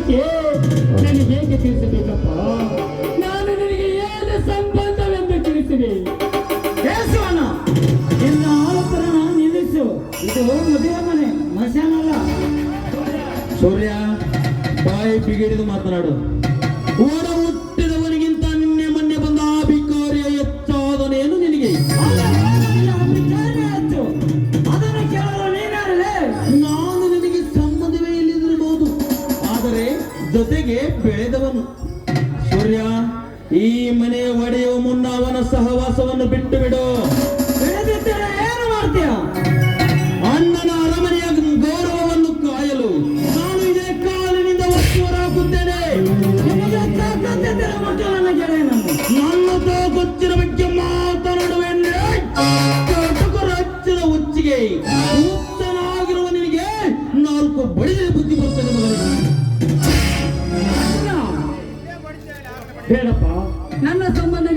ಮಾತೆ ನನಗೆ ಹೇಗೆ ತಿಳಿಸಬೇಕಪ್ಪ? ನಾನು ನಿನಗೆ ಏನು ಸಂಬಂಧವೆಂದು ತಿಳಿಸಿದೆ? ಕೇಶವನ ನಿನ್ನ ಆಲೋಚನ ನಿಲ್ಲಿಸು. ಇದು ಮದುವೆ ಮನೆ, ಮಶಾನ ಅಲ್ಲ. ಸೂರ್ಯ, ಬಾಯಿ ಬಿಗಿಡಿದು ಮಾತನಾಡು. ಒಡ ಹುಟ್ಟಿದವನಿಗಿಂತ ನಿನ್ನೆ ಮೊನ್ನೆ ಬಂದ ಆ ಭಿಕಾರಿಯ ಹೆಚ್ಚಾದನೇನು ನಿನಗೆ? ಅದನ್ನು ಕೇಳಲು ನೀನಾರಲೇ? ನಾನು ನಿನಗೆ ಸಂಬಂಧವೇ ಇಲ್ಲದಿರಬಹುದು, ಆದರೆ ಜೊತೆಗೆ ಬೆಳೆದವನು. ಸೂರ್ಯ, ಈ ಮನೆ ಒಡೆಯುವ ಮುನ್ನ ಅವನ ಸಹವಾಸವನ್ನು ಬಿಟ್ಟು ಬಿಡು. ಬೆಳೆದಿದ್ದರೆ ಏನು ಮಾಡ್ತೀಯ? ಅಣ್ಣನ ಅರಮನೆಯ ಗೌರವವನ್ನು ಕಾಯಲು ನಾನು ಇದೇ ಕಾಲಿನಿಂದ ಒತ್ತು ಹೊರಹಾಕುತ್ತೇನೆ. ನಿಮಗೆ ತಾಕತ್ತಿದ್ದರೆ ಮತ್ತು ನನ್ನ ಗೆಳೆಯನನ್ನು ನನ್ನతో ಗೊತ್ತಿನ ಬಗ್ಗೆ ಮಾತನಾಡುವೆಂದ್ರೆ ಹಚ್ಚಿದ ಹುಚ್ಚಿಗೆ ಹುಚ್ಚನಾಗಿರುವ ನಿನಗೆ 4 ಬಡಿದರೆ ಬುದ್ಧಿ ಬರ್ತದೆ ಮಗನಿಗೆ. ಬೇಡಪ್ಪ, ನನ್ನ ಸಂಬಂಧ